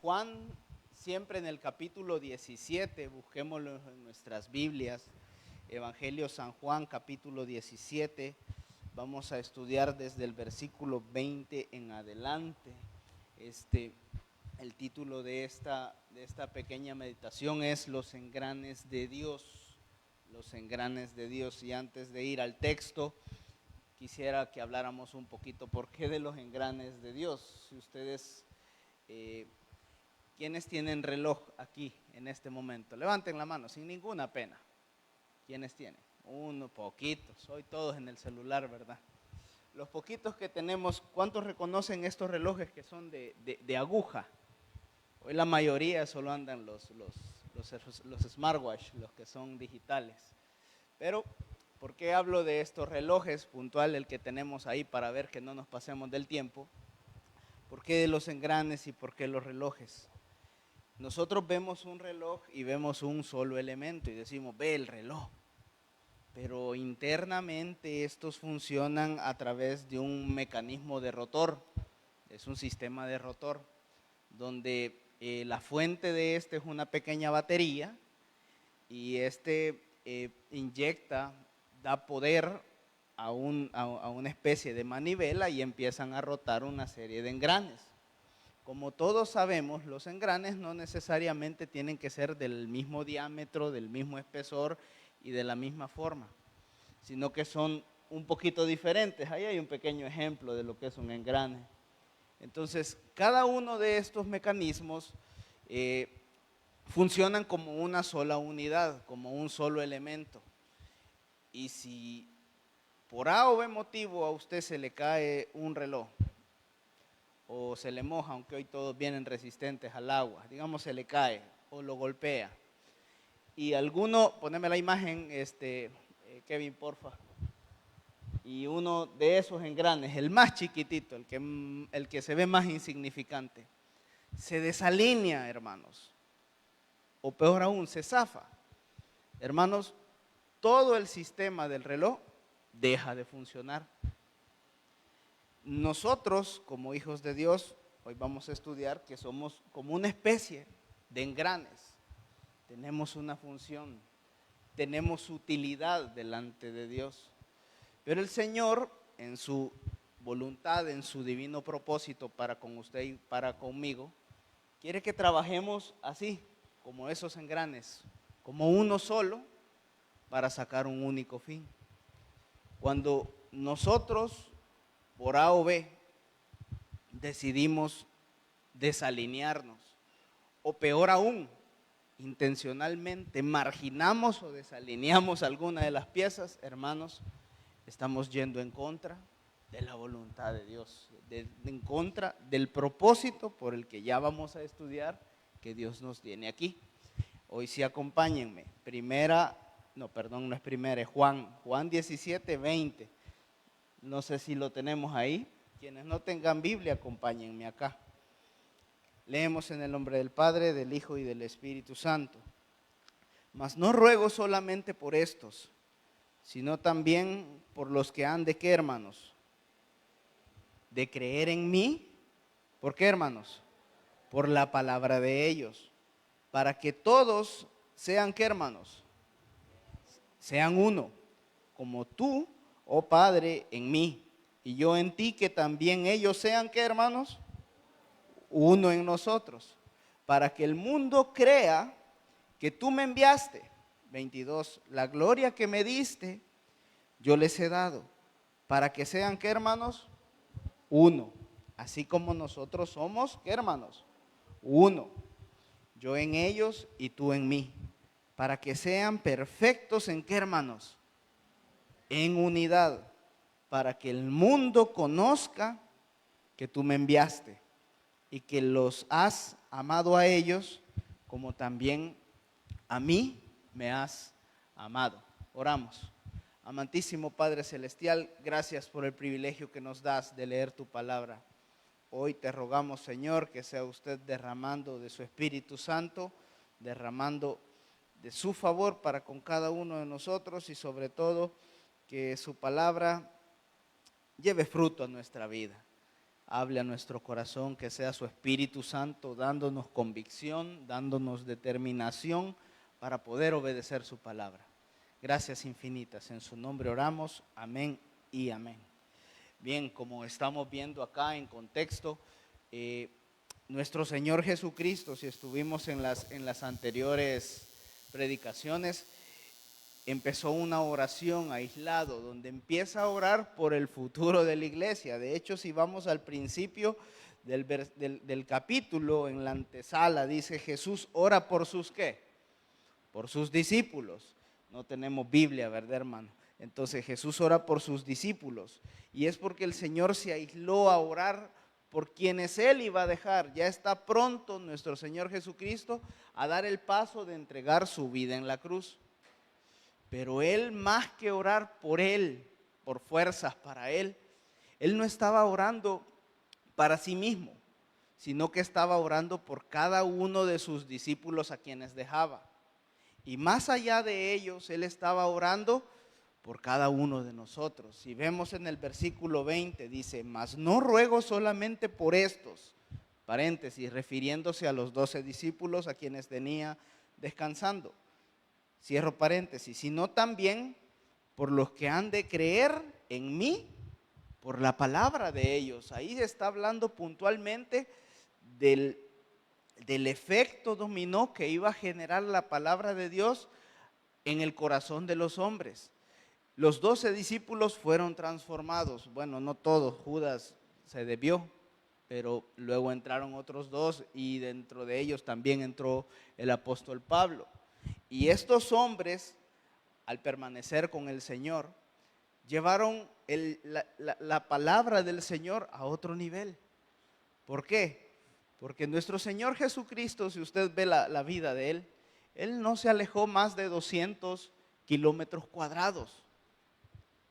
Juan, siempre en el capítulo 17, busquémoslo en nuestras Biblias, Evangelio San Juan, capítulo 17, vamos a estudiar desde el versículo 20 en adelante. El título de esta pequeña meditación es Los engranes de Dios, los engranes de Dios. Y antes de ir al texto, quisiera que habláramos un poquito por qué de los engranes de Dios. Si ustedes... ¿quiénes tienen reloj aquí en este momento? Levanten la mano sin ninguna pena. ¿Quiénes tienen? Uno, poquitos. Hoy todos en el celular, ¿verdad? Los poquitos que tenemos, ¿cuántos reconocen estos relojes que son de aguja? Hoy la mayoría solo andan los smartwatch, los que son digitales. Pero, ¿por qué hablo de estos relojes? Puntual el que tenemos ahí para ver que no nos pasemos del tiempo. ¿Por qué de los engranes y por qué los relojes? Nosotros vemos un reloj y vemos un solo elemento y decimos, ve el reloj. Pero internamente estos funcionan a través de un mecanismo de rotor. Es un sistema de rotor donde la fuente de este es una pequeña batería y inyecta, da poder a una especie de manivela y empiezan a rotar una serie de engranes. Como todos sabemos, los engranes no necesariamente tienen que ser del mismo diámetro, del mismo espesor y de la misma forma, sino que son un poquito diferentes. Ahí hay un pequeño ejemplo de lo que es un engrane. Entonces, cada uno de estos mecanismos funcionan como una sola unidad, como un solo elemento. Y si por A o B motivo a usted se le cae un reloj, o se le moja, aunque hoy todos vienen resistentes al agua, digamos se le cae o lo golpea, y alguno, poneme la imagen, Kevin, porfa, y uno de esos engranes, el más chiquitito, el que se ve más insignificante, se desalinea, hermanos, o peor aún, se zafa, hermanos, todo el sistema del reloj deja de funcionar. Nosotros, como hijos de Dios, hoy vamos a estudiar que somos como una especie de engranes. Tenemos una función, tenemos utilidad delante de Dios. Pero el Señor, en su voluntad, en su divino propósito para con usted y para conmigo, quiere que trabajemos así, como esos engranes, como uno solo, para sacar un único fin. Cuando nosotros, por A o B, decidimos desalinearnos, o peor aún, intencionalmente marginamos o desalineamos alguna de las piezas, hermanos, estamos yendo en contra de la voluntad de Dios, en contra del propósito por el que ya vamos a estudiar que Dios nos tiene aquí. Hoy sí acompáñenme, es Juan 17, 20. No sé si lo tenemos ahí. Quienes no tengan Biblia, acompáñenme acá. Leemos en el nombre del Padre, del Hijo y del Espíritu Santo. Mas no ruego solamente por estos, sino también por los que han de, ¿qué, hermanos? De creer en mí. ¿Por qué, hermanos? Por la palabra de ellos. Para que todos sean, ¿qué, hermanos? Sean uno, como tú, oh Padre, en mí, y yo en ti, que también ellos sean, ¿qué, hermanos? Uno en nosotros, para que el mundo crea que tú me enviaste. 22, la gloria que me diste, yo les he dado, para que sean, ¿qué, hermanos? Uno, así como nosotros somos, ¿qué, hermanos? Uno, yo en ellos y tú en mí, para que sean perfectos en, ¿qué, hermanos? En unidad, para que el mundo conozca que tú me enviaste y que los has amado a ellos como también a mí me has amado. Oramos. Amantísimo Padre Celestial, gracias por el privilegio que nos das de leer tu palabra. Hoy te rogamos, Señor, que sea usted derramando de su Espíritu Santo, derramando de su favor para con cada uno de nosotros y sobre todo que su palabra lleve fruto a nuestra vida. Hable a nuestro corazón, que sea su Espíritu Santo dándonos convicción, dándonos determinación para poder obedecer su palabra. Gracias infinitas, en su nombre oramos, amén y amén. Bien, como estamos viendo acá en contexto, nuestro Señor Jesucristo, si estuvimos en las anteriores predicaciones, empezó una oración aislado, donde empieza a orar por el futuro de la iglesia. De hecho, si vamos al principio del capítulo, en la antesala, dice Jesús ora por sus ¿qué? Por sus discípulos. No tenemos Biblia, ¿verdad, hermano? Entonces Jesús ora por sus discípulos. Y es porque el Señor se aisló a orar por quienes Él iba a dejar. Ya está pronto nuestro Señor Jesucristo a dar el paso de entregar su vida en la cruz. Pero Él, más que orar por Él, por fuerzas para Él no estaba orando para sí mismo, sino que estaba orando por cada uno de sus discípulos a quienes dejaba. Y más allá de ellos, Él estaba orando por cada uno de nosotros. Si vemos en el versículo 20, dice, mas no ruego solamente por estos, paréntesis, refiriéndose a los 12 discípulos a quienes tenía descansando. Cierro paréntesis, sino también por los que han de creer en mí, por la palabra de ellos. Ahí se está hablando puntualmente del efecto dominó que iba a generar la palabra de Dios en el corazón de los hombres. Los 12 discípulos fueron transformados. Bueno, no todos, Judas se desvió, pero luego entraron otros 2 y dentro de ellos también entró el apóstol Pablo. Y estos hombres, al permanecer con el Señor, llevaron la palabra del Señor a otro nivel. ¿Por qué? Porque nuestro Señor Jesucristo, si usted ve la vida de Él no se alejó más de 200 kilómetros cuadrados,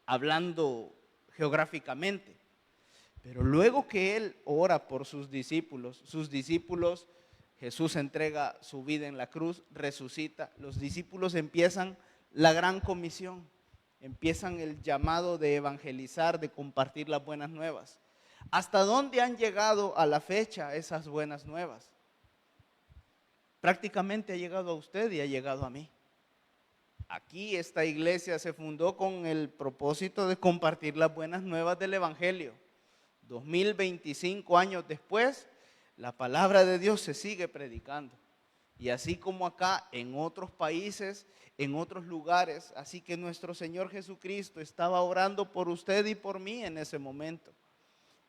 hablando geográficamente. Pero luego que Él ora por sus discípulos, Jesús entrega su vida en la cruz, resucita, los discípulos empiezan la gran comisión, empiezan el llamado de evangelizar, de compartir las buenas nuevas. ¿Hasta dónde han llegado a la fecha esas buenas nuevas? Prácticamente ha llegado a usted y ha llegado a mí. Aquí esta iglesia se fundó con el propósito de compartir las buenas nuevas del evangelio. 2025 años después, la palabra de Dios se sigue predicando. Y así como acá, en otros países, en otros lugares, así que nuestro Señor Jesucristo estaba orando por usted y por mí en ese momento.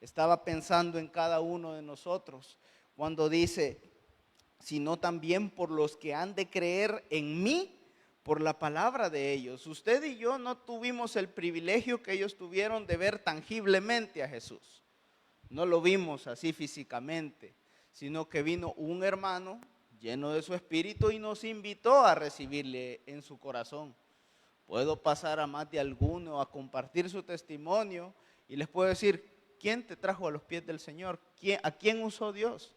Estaba pensando en cada uno de nosotros cuando dice, sino también por los que han de creer en mí, por la palabra de ellos. Usted y yo no tuvimos el privilegio que ellos tuvieron de ver tangiblemente a Jesús. No lo vimos así físicamente, sino que vino un hermano lleno de su espíritu y nos invitó a recibirle en su corazón. Puedo pasar a más de alguno a compartir su testimonio y les puedo decir, ¿quién te trajo a los pies del Señor? ¿A quién usó Dios?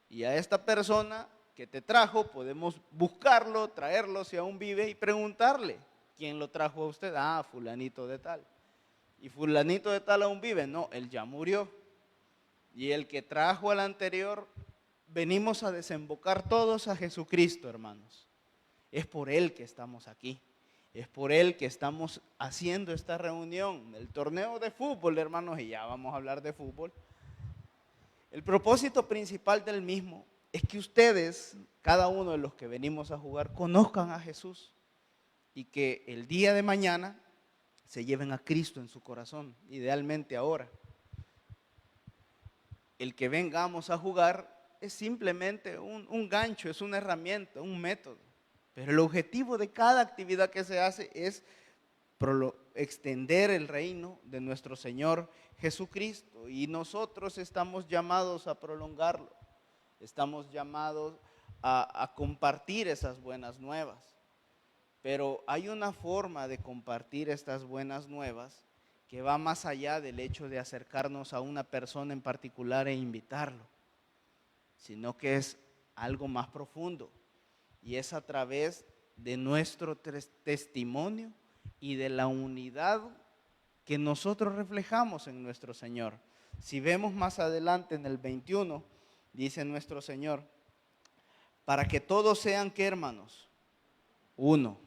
Y a esta persona que te trajo podemos buscarlo, traerlo si aún vive y preguntarle, ¿quién lo trajo a usted? Ah, fulanito de tal. ¿Y fulanito de tal aún vive? No, él ya murió. Y el que trajo al anterior, venimos a desembocar todos a Jesucristo, hermanos. Es por Él que estamos aquí. Es por Él que estamos haciendo esta reunión. El torneo de fútbol, hermanos, y ya vamos a hablar de fútbol. El propósito principal del mismo es que ustedes, cada uno de los que venimos a jugar, conozcan a Jesús. Y que el día de mañana se lleven a Cristo en su corazón, idealmente ahora. El que vengamos a jugar es simplemente un gancho, es una herramienta, un método. Pero el objetivo de cada actividad que se hace es extender el reino de nuestro Señor Jesucristo. Y nosotros estamos llamados a prolongarlo. Estamos llamados a compartir esas buenas nuevas. Pero hay una forma de compartir estas buenas nuevas que va más allá del hecho de acercarnos a una persona en particular e invitarlo, sino que es algo más profundo y es a través de nuestro testimonio y de la unidad que nosotros reflejamos en nuestro Señor. Si vemos más adelante en el 21, dice nuestro Señor, para que todos sean, ¿qué, hermanos? Uno,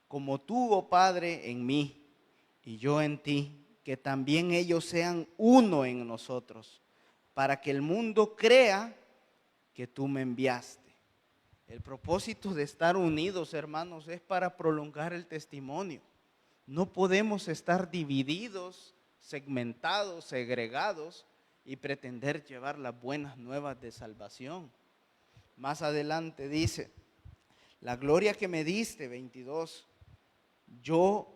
como tú, oh Padre, en mí y yo en ti, que también ellos sean uno en nosotros, para que el mundo crea que tú me enviaste. El propósito de estar unidos, hermanos, es para prolongar el testimonio. No podemos estar divididos, segmentados, segregados y pretender llevar las buenas nuevas de salvación. Más adelante dice, la gloria que me diste, 22, yo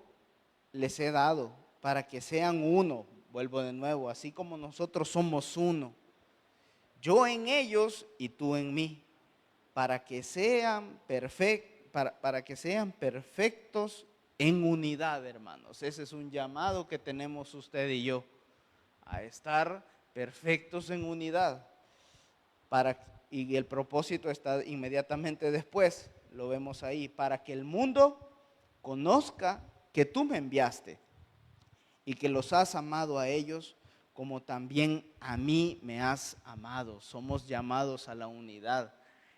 les he dado para que sean uno, vuelvo de nuevo, así como nosotros somos uno. Yo en ellos y tú en mí, para que sean perfectos en unidad, hermanos. Ese es un llamado que tenemos usted y yo, a estar perfectos en unidad. Y el propósito está inmediatamente después, lo vemos ahí, para que el mundo conozca que tú me enviaste y que los has amado a ellos como también a mí me has amado. Somos llamados a la unidad,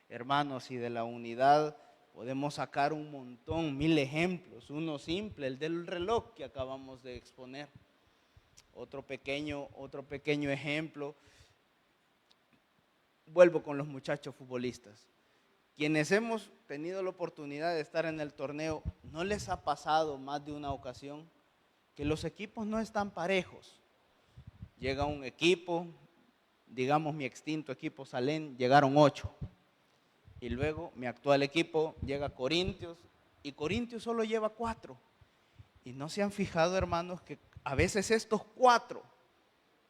hermanos, y de la unidad podemos sacar un montón, 1000 ejemplos. Uno simple, el del reloj que acabamos de exponer. Otro pequeño ejemplo. Vuelvo con los muchachos futbolistas. Quienes hemos tenido la oportunidad de estar en el torneo, ¿no les ha pasado más de una ocasión que los equipos no están parejos? Llega un equipo, digamos mi extinto equipo Salén, llegaron 8. Y luego mi actual equipo llega Corintios y Corintios solo lleva 4. Y no se han fijado, hermanos, que a veces estos 4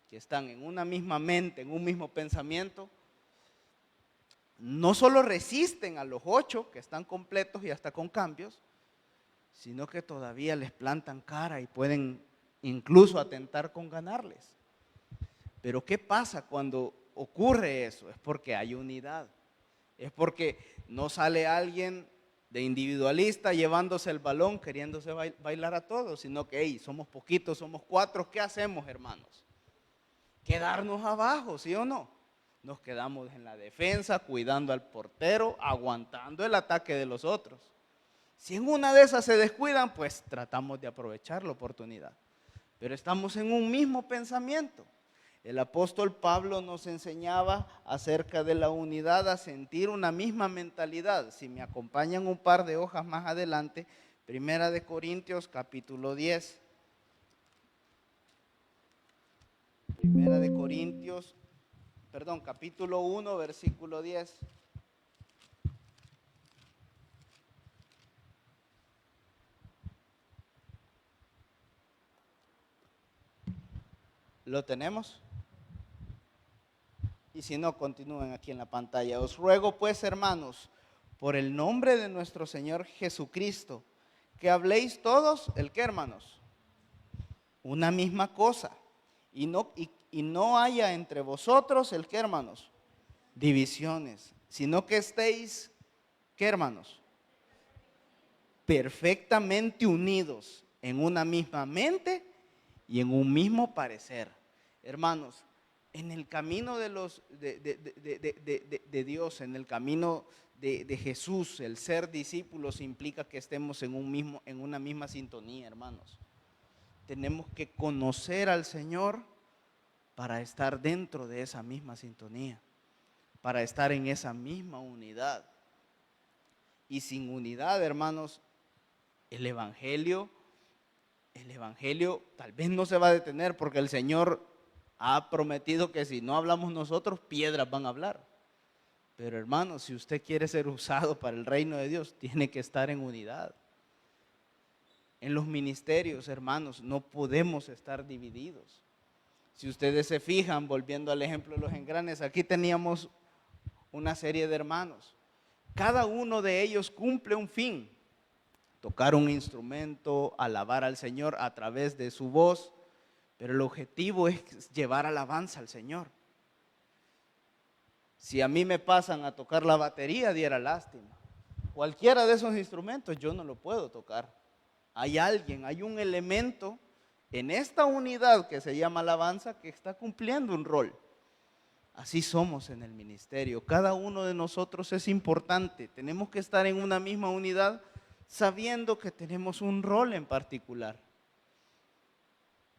que están en una misma mente, en un mismo pensamiento, no solo resisten a los 8 que están completos y hasta con cambios, sino que todavía les plantan cara y pueden incluso atentar con ganarles. Pero ¿qué pasa cuando ocurre eso? Es porque hay unidad. Es porque no sale alguien de individualista llevándose el balón, queriéndose bailar a todos, sino que hey, somos poquitos, somos 4, ¿qué hacemos, hermanos? Quedarnos abajo, ¿sí o no? Nos quedamos en la defensa, cuidando al portero, aguantando el ataque de los otros. Si en una de esas se descuidan, pues tratamos de aprovechar la oportunidad. Pero estamos en un mismo pensamiento. El apóstol Pablo nos enseñaba acerca de la unidad, a sentir una misma mentalidad. Si me acompañan un par de hojas más adelante, Primera de Corintios capítulo 10. Capítulo 1, versículo 10. ¿Lo tenemos? Y si no, continúen aquí en la pantalla. Os ruego pues, hermanos, por el nombre de nuestro Señor Jesucristo, que habléis todos, ¿el qué, hermanos? Una misma cosa. Y no haya entre vosotros, ¿el qué, hermanos? Divisiones. Sino que estéis, ¿qué, hermanos? Perfectamente unidos en una misma mente y en un mismo parecer. Hermanos, en el camino de Dios, en el camino de Jesús, el ser discípulos implica que estemos en una misma sintonía, hermanos. Tenemos que conocer al Señor para estar dentro de esa misma sintonía, para estar en esa misma unidad. Y sin unidad, hermanos, el Evangelio tal vez no se va a detener, porque el Señor ha prometido que si no hablamos nosotros, piedras van a hablar. Pero hermanos, si usted quiere ser usado para el reino de Dios, tiene que estar en unidad. En los ministerios, hermanos, no podemos estar divididos. Si ustedes se fijan, volviendo al ejemplo de los engranes, aquí teníamos una serie de hermanos. Cada uno de ellos cumple un fin: tocar un instrumento, alabar al Señor a través de su voz, pero el objetivo es llevar alabanza al Señor. Si a mí me pasan a tocar la batería, diera lástima. cualquiera de esos instrumentos yo no lo puedo tocar. Hay alguien, hay un elemento en esta unidad que se llama alabanza que está cumpliendo un rol. Así somos en el ministerio. Cada uno de nosotros es importante. Tenemos que estar en una misma unidad sabiendo que tenemos un rol en particular.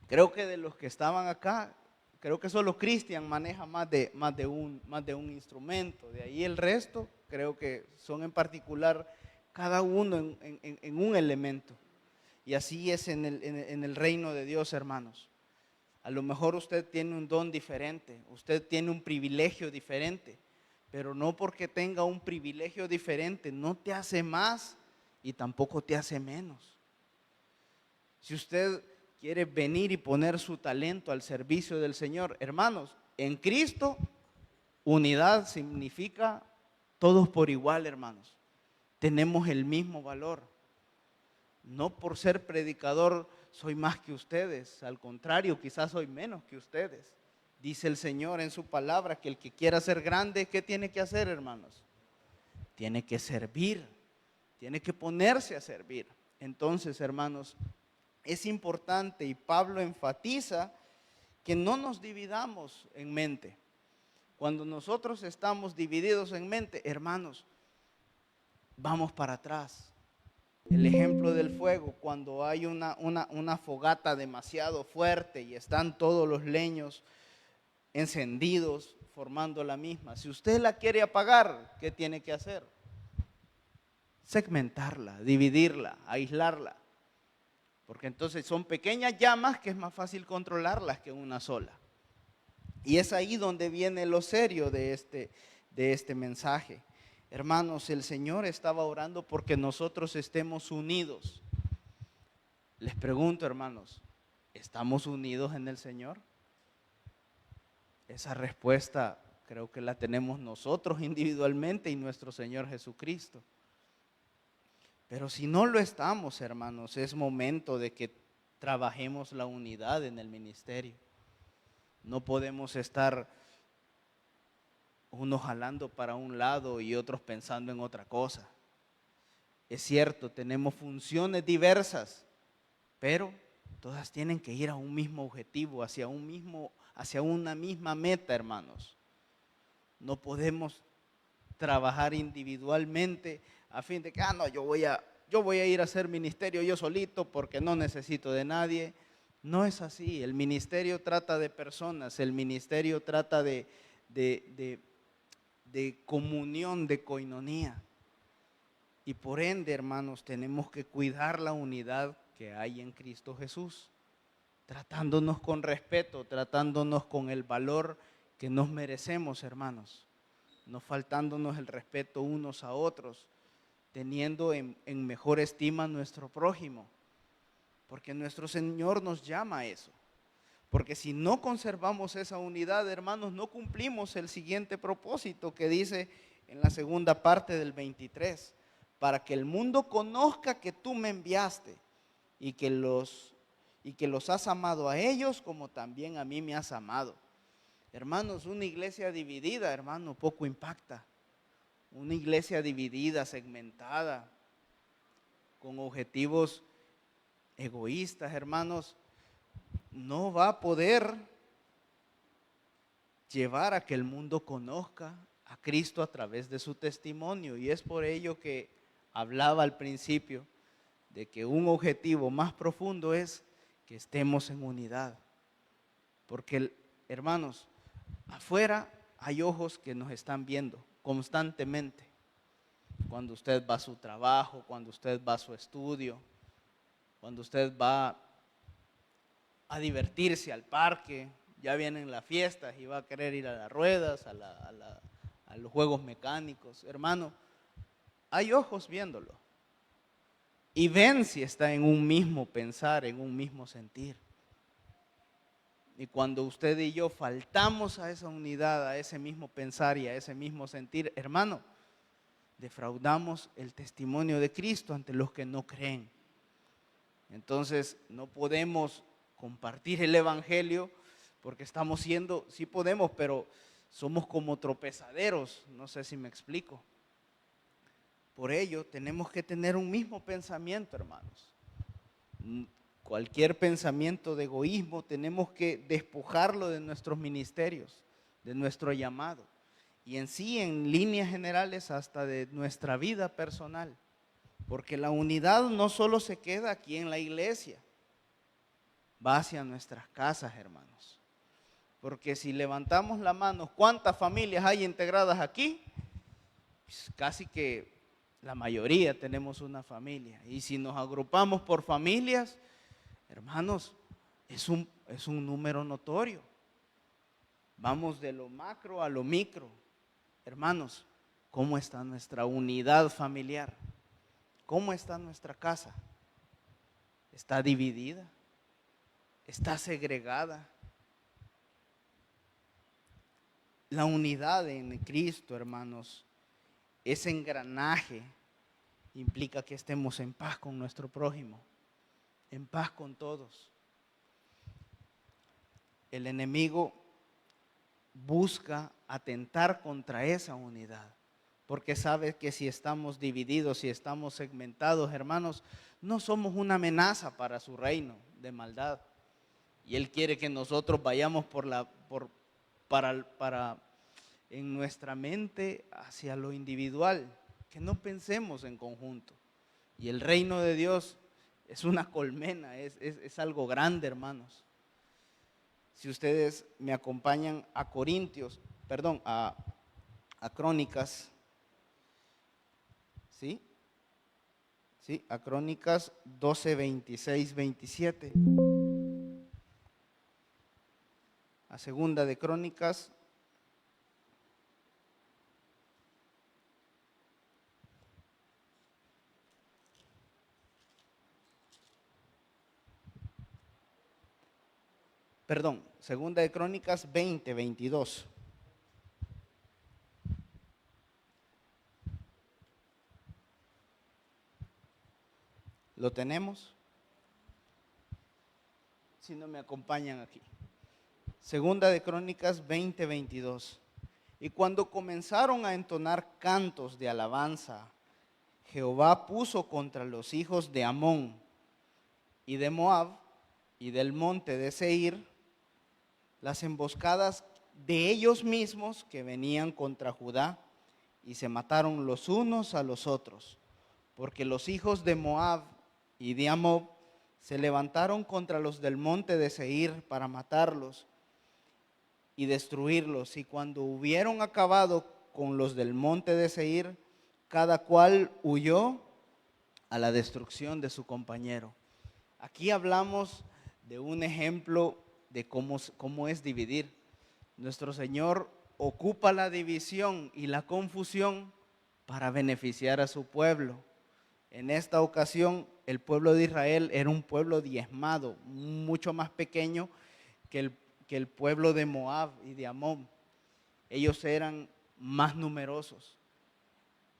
Creo que de los que estaban acá, creo que solo Cristian maneja más de un instrumento. De ahí el resto creo que son en particular cada uno en un elemento. Y así es en el reino de Dios, hermanos. A lo mejor usted tiene un don diferente, usted tiene un privilegio diferente, pero no porque tenga un privilegio diferente no te hace más y tampoco te hace menos. Si usted quiere venir y poner su talento al servicio del Señor, hermanos, en Cristo unidad significa todos por igual, hermanos. Tenemos el mismo valor. No por ser predicador soy más que ustedes, al contrario, quizás soy menos que ustedes. Dice el Señor en su palabra que el que quiera ser grande, ¿qué tiene que hacer, hermanos? Tiene que servir, tiene que ponerse a servir. Entonces, hermanos, es importante y Pablo enfatiza que no nos dividamos en mente. Cuando nosotros estamos divididos en mente, hermanos, vamos para atrás. El ejemplo del fuego, cuando hay una fogata demasiado fuerte y están todos los leños encendidos formando la misma. Si usted la quiere apagar, ¿qué tiene que hacer? Segmentarla, dividirla, aislarla. Porque entonces son pequeñas llamas que es más fácil controlarlas que una sola. Y es ahí donde viene lo serio de este mensaje. Hermanos, el Señor estaba orando porque nosotros estemos unidos. Les pregunto, hermanos, ¿estamos unidos en el Señor? Esa respuesta creo que la tenemos nosotros individualmente y nuestro Señor Jesucristo. Pero si no lo estamos, hermanos, es momento de que trabajemos la unidad en el ministerio. No podemos estar unos jalando para un lado y otros pensando en otra cosa. Es cierto, tenemos funciones diversas, pero todas tienen que ir a un mismo objetivo, hacia una misma meta, hermanos. No podemos trabajar individualmente a fin de que, no, yo voy a ir a hacer ministerio yo solito porque no necesito de nadie. No es así. El ministerio trata de personas, el ministerio trata de comunión, de coinonía. Y por ende, hermanos, tenemos que cuidar la unidad que hay en Cristo Jesús, tratándonos con respeto, tratándonos con el valor que nos merecemos, hermanos, no faltándonos el respeto unos a otros, teniendo en mejor estima a nuestro prójimo, porque nuestro Señor nos llama a eso. Porque si no conservamos esa unidad, hermanos, no cumplimos el siguiente propósito que dice en la segunda parte del 23, para que el mundo conozca que tú me enviaste y que los has amado a ellos como también a mí me has amado. Hermanos, una iglesia dividida, hermano, poco impacta. Una iglesia dividida, segmentada, con objetivos egoístas, hermanos, no va a poder llevar a que el mundo conozca a Cristo a través de su testimonio. Y es por ello que hablaba al principio de que un objetivo más profundo es que estemos en unidad. Porque, hermanos, afuera hay ojos que nos están viendo constantemente. Cuando usted va a su trabajo, cuando usted va a su estudio, cuando usted va a divertirse al parque, ya vienen las fiestas y va a querer ir a las ruedas, a los juegos mecánicos. Hermano, hay ojos viéndolo y ven si está en un mismo pensar, en un mismo sentir. Y cuando usted y yo faltamos a esa unidad, a ese mismo pensar y a ese mismo sentir, hermano, defraudamos el testimonio de Cristo ante los que no creen. Entonces no podemos compartir el evangelio porque estamos siendo, sí podemos, pero somos como tropezaderos, no sé si me explico. Por ello, tenemos que tener un mismo pensamiento, hermanos. Cualquier pensamiento de egoísmo tenemos que despojarlo de nuestros ministerios, de nuestro llamado. Y en sí, en líneas generales, hasta de nuestra vida personal. Porque la unidad no solo se queda aquí en la iglesia, va hacia nuestras casas, hermanos. Porque si levantamos la mano, ¿cuántas familias hay integradas aquí? Pues casi que la mayoría tenemos una familia. Y si nos agrupamos por familias, hermanos, es un número notorio. Vamos de lo macro a lo micro. Hermanos, ¿cómo está nuestra unidad familiar? ¿Cómo está nuestra casa? ¿Está dividida? ¿Está segregada? La unidad en Cristo, hermanos, ese engranaje implica que estemos en paz con nuestro prójimo, en paz con todos. El enemigo busca atentar contra esa unidad, porque sabe que si estamos divididos, si estamos segmentados, hermanos, no somos una amenaza para su reino de maldad. Y Él quiere que nosotros vayamos en nuestra mente hacia lo individual, que no pensemos en conjunto. Y el reino de Dios es una colmena, es algo grande, hermanos. Si ustedes me acompañan a Crónicas, ¿sí? ¿Sí? A Crónicas 12, 26, 27. A Segunda de Crónicas. Segunda de Crónicas 20, 22. ¿Lo tenemos? Si no me acompañan aquí. Segunda de Crónicas 20, 22. Y cuando comenzaron a entonar cantos de alabanza, Jehová puso contra los hijos de Amón y de Moab y del monte de Seir las emboscadas de ellos mismos que venían contra Judá, y se mataron los unos a los otros, porque los hijos de Moab y de Amón se levantaron contra los del monte de Seir para matarlos y destruirlos. Y cuando hubieron acabado con los del monte de Seir, cada cual huyó a la destrucción de su compañero. Aquí hablamos de un ejemplo de cómo es dividir. Nuestro Señor ocupa la división y la confusión para beneficiar a su pueblo. En esta ocasión, el pueblo de Israel era un pueblo diezmado, mucho más pequeño que el pueblo de Moab y de Amón. Ellos eran más numerosos.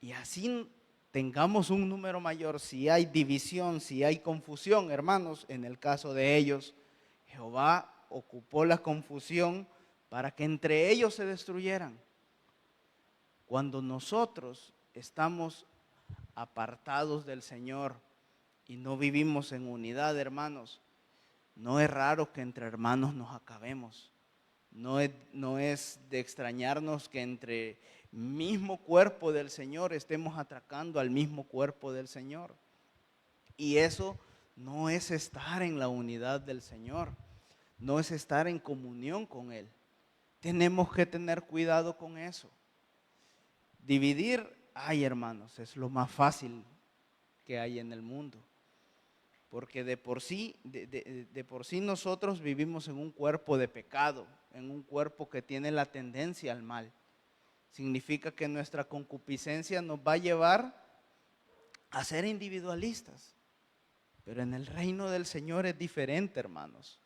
Y así tengamos un número mayor, si hay división, si hay confusión, hermanos, en el caso de ellos, Jehová ocupó la confusión para que entre ellos se destruyeran. Cuando nosotros estamos apartados del Señor y no vivimos en unidad, hermanos, no es raro que entre hermanos nos acabemos. No es de extrañarnos que entre mismo cuerpo del Señor estemos atracando al mismo cuerpo del Señor. Y eso no es estar en la unidad del Señor, no es estar en comunión con Él. Tenemos que tener cuidado con eso. Dividir, ay hermanos, es lo más fácil que hay en el mundo. Porque de por sí nosotros vivimos en un cuerpo de pecado, en un cuerpo que tiene la tendencia al mal. Significa que nuestra concupiscencia nos va a llevar a ser individualistas. Pero en el reino del Señor es diferente, hermanos.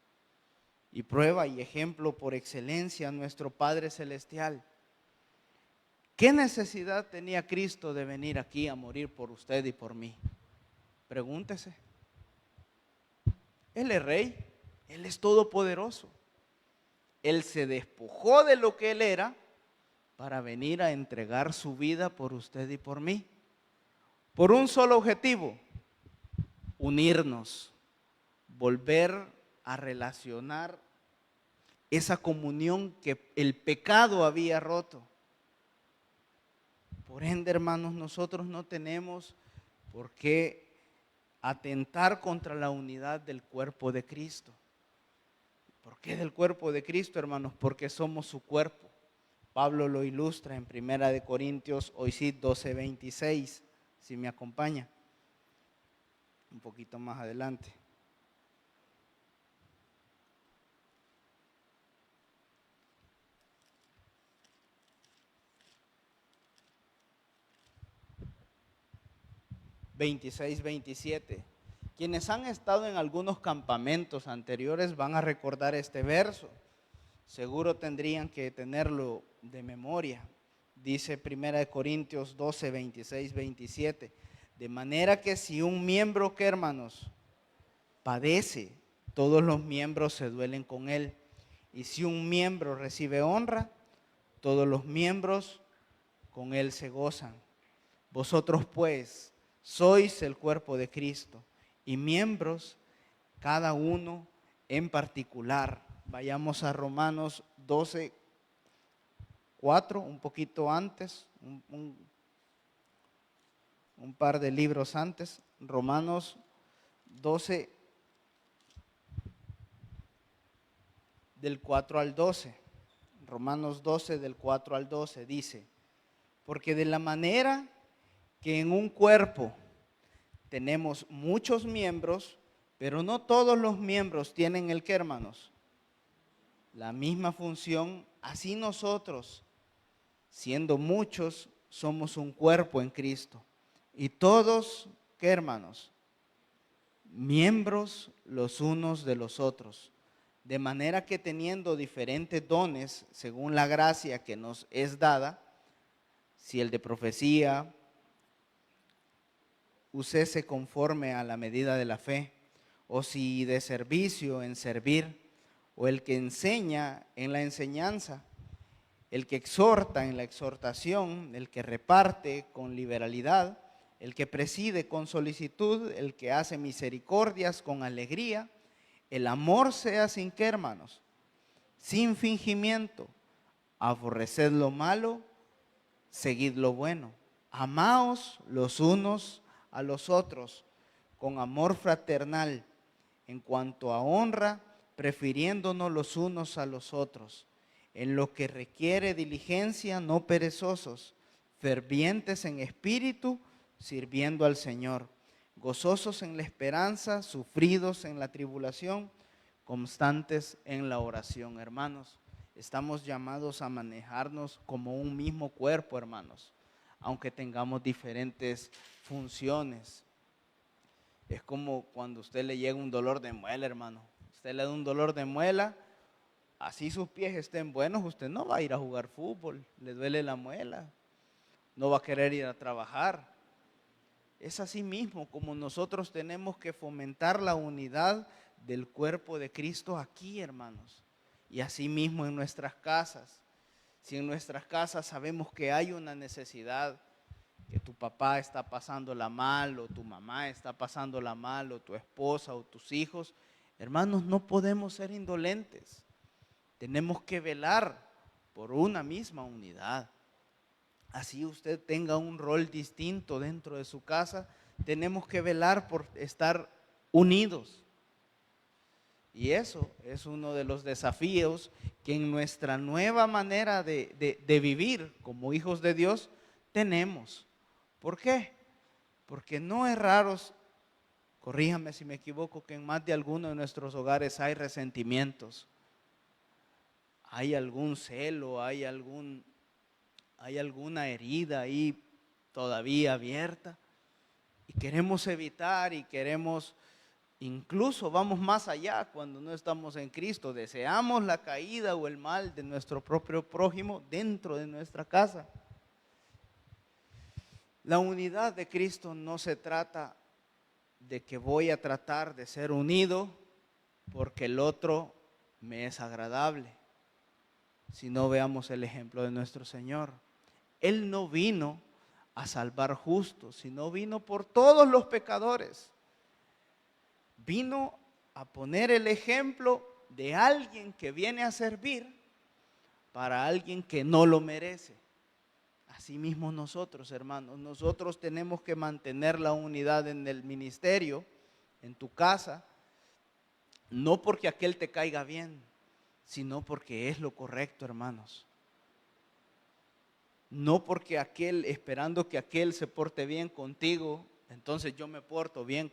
Y prueba y ejemplo por excelencia nuestro Padre Celestial. ¿Qué necesidad tenía Cristo de venir aquí a morir por usted y por mí? Pregúntese. Él es rey, Él es todopoderoso. Él se despojó de lo que Él era para venir a entregar su vida por usted y por mí. por un solo objetivo: unirnos, volver a relacionar esa comunión que el pecado había roto. Por ende, hermanos, nosotros no tenemos por qué atentar contra la unidad del cuerpo de Cristo. ¿Por qué del cuerpo de Cristo, hermanos? Porque somos su cuerpo. Pablo lo ilustra en 1 Corintios, hoy sí, 12:26, si me acompaña. Un poquito más adelante. (26-27). Quienes han estado en algunos campamentos anteriores van a recordar este verso. Seguro tendrían que tenerlo de memoria. Dice 1 Corintios 12:26-27. De manera que si un miembro, ¿qué, hermanos?, padece, todos los miembros se duelen con él. Y si un miembro recibe honra, todos los miembros con él se gozan. Vosotros pues sois el cuerpo de Cristo y miembros cada uno en particular. Vayamos a Romanos 12:4, un poquito antes, un par de libros antes. Romanos 12, del 4 al 12. Romanos 12, del 4 al 12 dice: porque de la manera que en un cuerpo tenemos muchos miembros, pero no todos los miembros tienen el ¿qué, hermanos? La misma función. Así nosotros, siendo muchos, somos un cuerpo en Cristo. Y todos, ¿qué, hermanos? Miembros los unos de los otros. De manera que teniendo diferentes dones, según la gracia que nos es dada, si el de profecía, úsese conforme a la medida de la fe, o si de servicio, en servir, o el que enseña, en la enseñanza, el que exhorta, en la exhortación, el que reparte con liberalidad, el que preside con solicitud, el que hace misericordias con alegría. El amor sea sin qué, hermanos, sin fingimiento. Aborreced lo malo, seguid lo bueno. Amaos los unos a los otros con amor fraternal, en cuanto a honra, prefiriéndonos los unos a los otros. En lo que requiere diligencia, no perezosos, fervientes en espíritu, sirviendo al Señor, gozosos en la esperanza, sufridos en la tribulación, constantes en la oración. Hermanos, estamos llamados a manejarnos como un mismo cuerpo, hermanos, aunque tengamos diferentes funciones. Es como cuando usted le llega un dolor de muela, hermano. Usted le da un dolor de muela, así sus pies estén buenos, usted no va a ir a jugar fútbol, le duele la muela, no va a querer ir a trabajar. Es así mismo como nosotros tenemos que fomentar la unidad del cuerpo de Cristo aquí, hermanos. Y así mismo en nuestras casas. Si en nuestras casas sabemos que hay una necesidad, que tu papá está pasándola mal, o tu mamá está pasándola mal, o tu esposa, o tus hijos, hermanos, no podemos ser indolentes. Tenemos que velar por una misma unidad. Así usted tenga un rol distinto dentro de su casa, tenemos que velar por estar unidos. Y eso es uno de los desafíos que en nuestra nueva manera de vivir como hijos de Dios tenemos. ¿Por qué? Porque no es raro, corríjame si me equivoco, que en más de alguno de nuestros hogares hay resentimientos, hay algún celo, hay alguna herida ahí todavía abierta, y queremos evitar y queremos, incluso vamos más allá cuando no estamos en Cristo, deseamos la caída o el mal de nuestro propio prójimo dentro de nuestra casa. La unidad de Cristo no se trata de que voy a tratar de ser unido porque el otro me es agradable, sino veamos el ejemplo de nuestro Señor. Él no vino a salvar justos, sino vino por todos los pecadores. Vino a poner el ejemplo de alguien que viene a servir para alguien que no lo merece. Asimismo nosotros, hermanos, nosotros tenemos que mantener la unidad en el ministerio, en tu casa, no porque aquel te caiga bien, sino porque es lo correcto, hermanos. No porque aquel, esperando que aquel se porte bien contigo, entonces yo me porto bien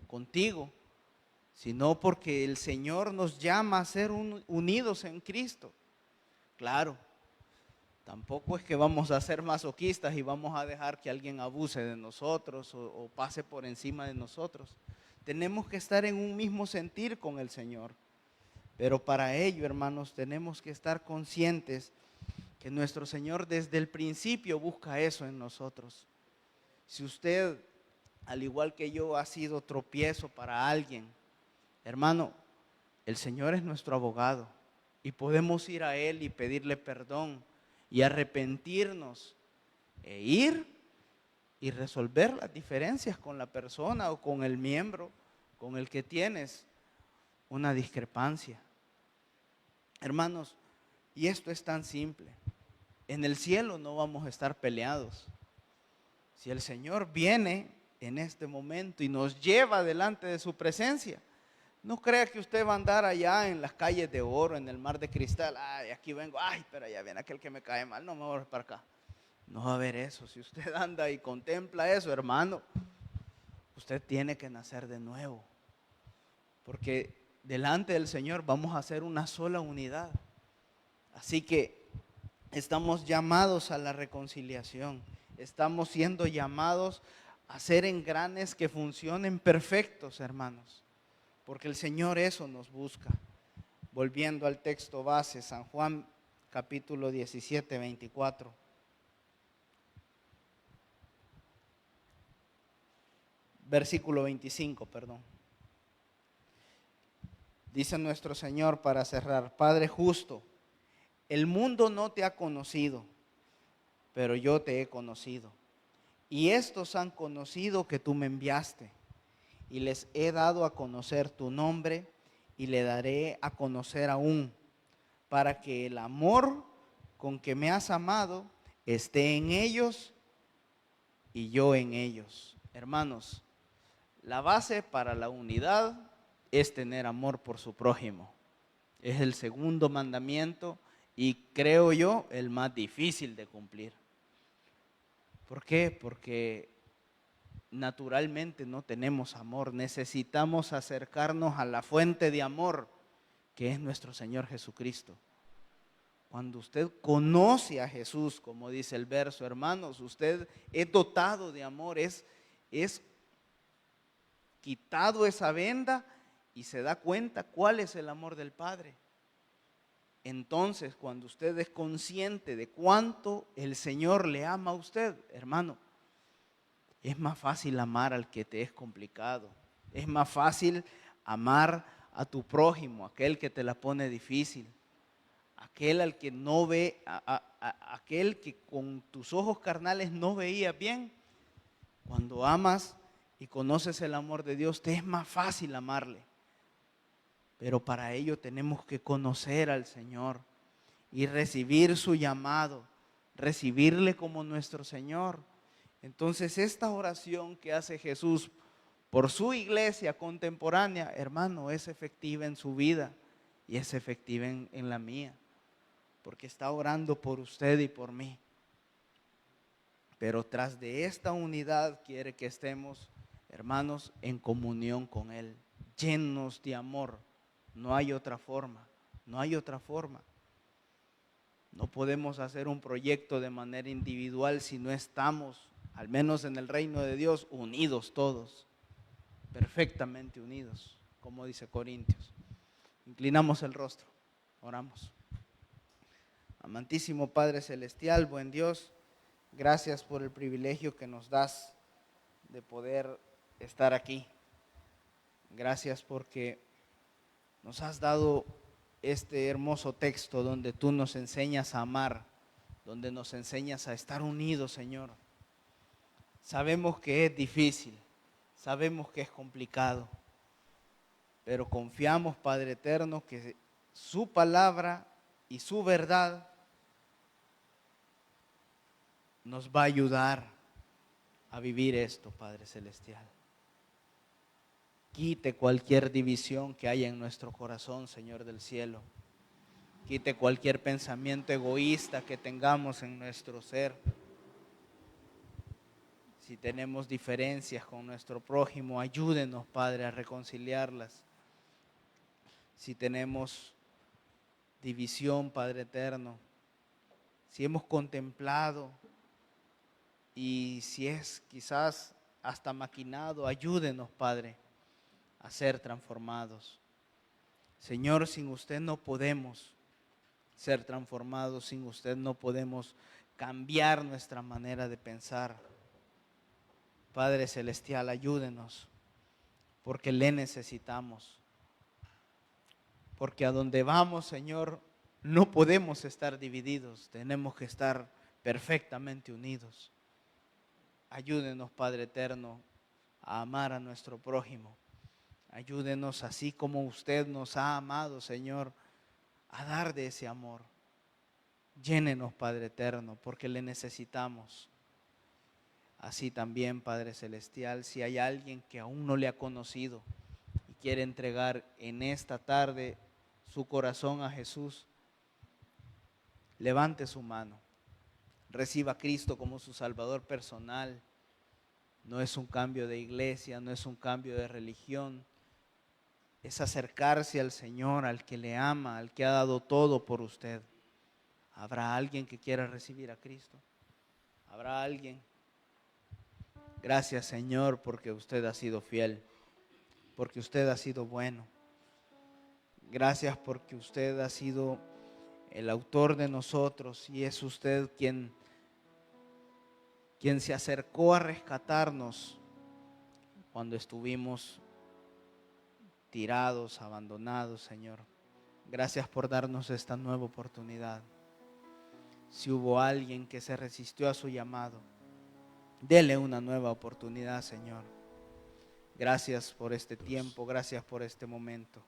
contigo, sino porque el Señor nos llama a ser unidos en Cristo. Claro, tampoco es que vamos a ser masoquistas y vamos a dejar que alguien abuse de nosotros o pase por encima de nosotros. Tenemos que estar en un mismo sentir con el Señor. Pero para ello, hermanos, tenemos que estar conscientes que nuestro Señor desde el principio busca eso en nosotros. Si usted, al igual que yo, ha sido tropiezo para alguien, hermano, el Señor es nuestro abogado y podemos ir a Él y pedirle perdón y arrepentirnos e ir y resolver las diferencias con la persona o con el miembro con el que tienes una discrepancia. Hermanos, y esto es tan simple. En el cielo no vamos a estar peleados. Si el Señor viene en este momento y nos lleva delante de su presencia, no crea que usted va a andar allá en las calles de oro, en el mar de cristal. Ay, aquí vengo, ay, pero allá viene aquel que me cae mal, no me voy para acá. No va a haber eso. Si usted anda y contempla eso, hermano, usted tiene que nacer de nuevo. Porque delante del Señor vamos a ser una sola unidad. Así que estamos llamados a la reconciliación. Estamos siendo llamados a ser engranes que funcionen perfectos, hermanos. Porque el Señor eso nos busca. Volviendo al texto base, San Juan capítulo 17, 24. Versículo 25, perdón. Dice nuestro Señor para cerrar: Padre justo, el mundo no te ha conocido, pero yo te he conocido. Y estos han conocido que tú me enviaste. Y les he dado a conocer tu nombre y le daré a conocer aún, para que el amor con que me has amado esté en ellos y yo en ellos. Hermanos, la base para la unidad es tener amor por su prójimo. Es el segundo mandamiento y creo yo el más difícil de cumplir. ¿Por qué? Porque naturalmente no tenemos amor. Necesitamos acercarnos a la fuente de amor que es nuestro Señor Jesucristo. Cuando usted conoce a Jesús, como dice el verso, hermanos, usted es dotado de amor, es quitado esa venda y se da cuenta cuál es el amor del Padre. Entonces, cuando usted es consciente de cuánto el Señor le ama a usted, hermano, es más fácil amar al que te es complicado. Es más fácil amar a tu prójimo, aquel que te la pone difícil, aquel al que no ve, aquel que con tus ojos carnales no veía bien. Cuando amas y conoces el amor de Dios, te es más fácil amarle. Pero para ello tenemos que conocer al Señor y recibir su llamado, recibirle como nuestro Señor. Entonces esta oración que hace Jesús por su iglesia contemporánea, hermano, es efectiva en su vida y es efectiva en la mía, porque está orando por usted y por mí. Pero tras de esta unidad quiere que estemos, hermanos, en comunión con Él, llenos de amor. No hay otra forma, no hay otra forma. No podemos hacer un proyecto de manera individual si no estamos, al menos en el reino de Dios, unidos todos, perfectamente unidos, como dice Corintios. Inclinamos el rostro, oramos. Amantísimo Padre Celestial, buen Dios, gracias por el privilegio que nos das de poder estar aquí. Gracias porque nos has dado este hermoso texto donde tú nos enseñas a amar, donde nos enseñas a estar unidos, Señor. Sabemos que es difícil, sabemos que es complicado, pero confiamos, Padre eterno, que su palabra y su verdad nos va a ayudar a vivir esto, Padre celestial. Quite cualquier división que haya en nuestro corazón, Señor del cielo. Quite cualquier pensamiento egoísta que tengamos en nuestro ser. Si tenemos diferencias con nuestro prójimo, ayúdenos, Padre, a reconciliarlas. Si tenemos división, Padre eterno, si hemos contemplado y si es quizás hasta maquinado, ayúdenos, Padre, a ser transformados. Señor, sin usted no podemos ser transformados, sin usted no podemos cambiar nuestra manera de pensar. Padre celestial, ayúdenos, porque le necesitamos. Porque a donde vamos, Señor, no podemos estar divididos, tenemos que estar perfectamente unidos. Ayúdenos, Padre eterno, a amar a nuestro prójimo. Ayúdenos, así como usted nos ha amado, Señor, a dar de ese amor. Llénenos, Padre eterno, porque le necesitamos. Así también, Padre celestial, si hay alguien que aún no le ha conocido y quiere entregar en esta tarde su corazón a Jesús, levante su mano. Reciba a Cristo como su Salvador personal. No es un cambio de iglesia, no es un cambio de religión. Es acercarse al Señor, al que le ama, al que ha dado todo por usted. ¿Habrá alguien que quiera recibir a Cristo? ¿Habrá alguien? Gracias, Señor, porque usted ha sido fiel, porque usted ha sido bueno. Gracias porque usted ha sido el autor de nosotros y es usted quien se acercó a rescatarnos cuando estuvimos tirados, abandonados, Señor. Gracias por darnos esta nueva oportunidad. Si hubo alguien que se resistió a su llamado, dele una nueva oportunidad, Señor. Gracias por este tiempo, gracias por este momento.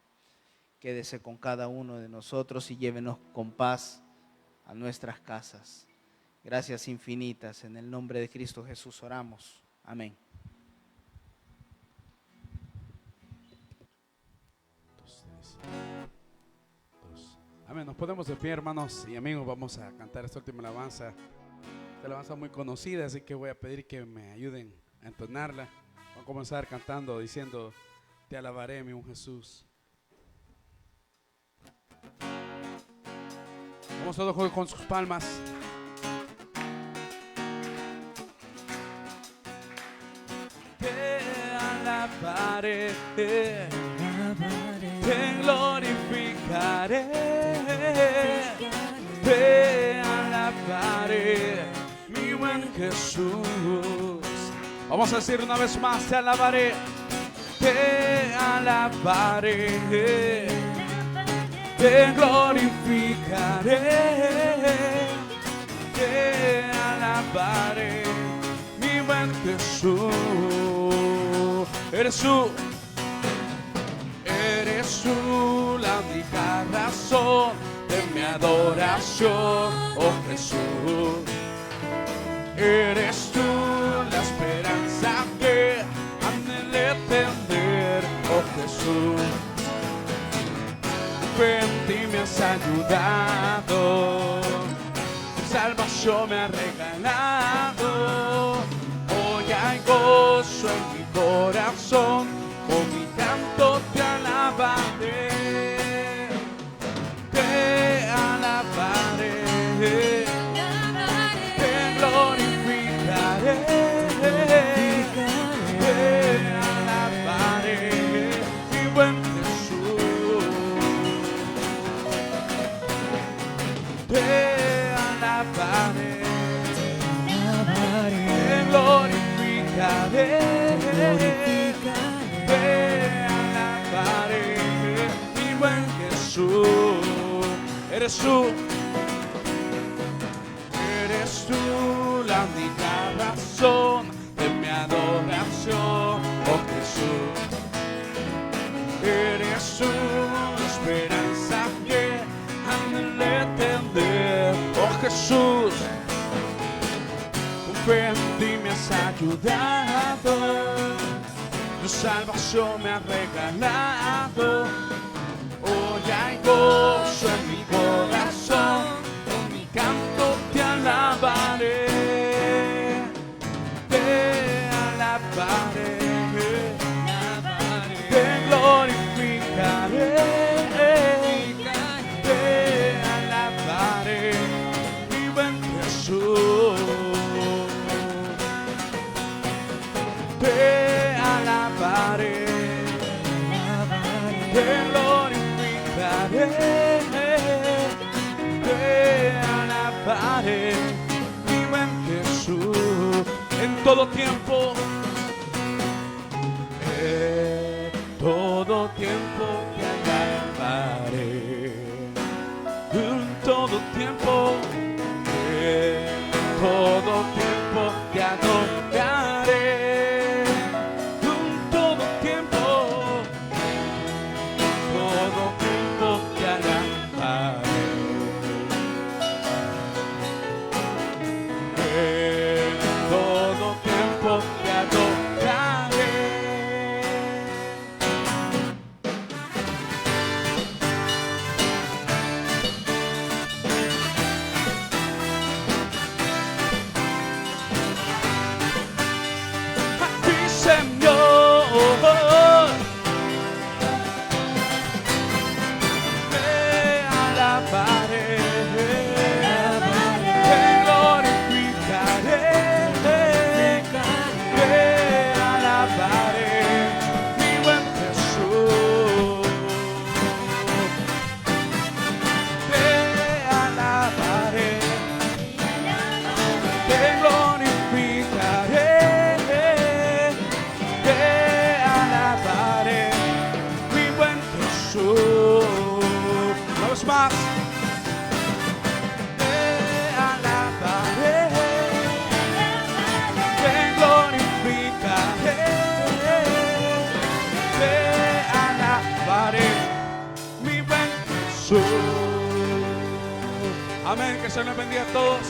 Quédese con cada uno de nosotros y llévenos con paz a nuestras casas. Gracias infinitas, en el nombre de Cristo Jesús oramos. Amén. Amén. Nos ponemos de pie, hermanos y amigos. Vamos a cantar esta última alabanza. Esta alabanza muy conocida, así que voy a pedir que me ayuden a entonarla. Vamos a comenzar cantando, diciendo: te alabaré, mi buen Jesús. Vamos todos con sus palmas. Te alabaré, te glorificaré, te alabaré, mi buen Jesús. Vamos a decir una vez más: te alabaré, te alabaré, te glorificaré, te alabaré, mi buen Jesús. Eres tú la única razón de mi adoración, oh Jesús. Eres tú la esperanza que anhelé tener, oh Jesús. En ti me has ayudado, salvación me ha regalado. Hoy hay gozo en mi corazón, con mi canto te alabaré, te alabaré, te glorificaré, te alabaré, mi buen Jesús. Te alabaré, te glorificaré, te alabaré, mi buen Jesús. Eres tú la única razón de Eres una esperanza que anhelé tener. Oh Jesús, con fe en ti me has ayudado, tu salvación me ha regalado. Hoy hay gozo en mi corazón, con mi canto te alabaré, te alabaré, te glorificaré, te alabaré, mi buen Jesús, te alabaré, te glorificaré, te alabaré, mi buen Jesús, en todo tiempo. Todo tiempo te alabaré, en todo tiempo, todo tiempo te adoraré, en todo tiempo te alabaré, en todo tiempo te adoraré. Una vez más, te alabaré, te glorificaré, te alabaré, mi buen Jesús. Amén, que se nos bendiga a todos.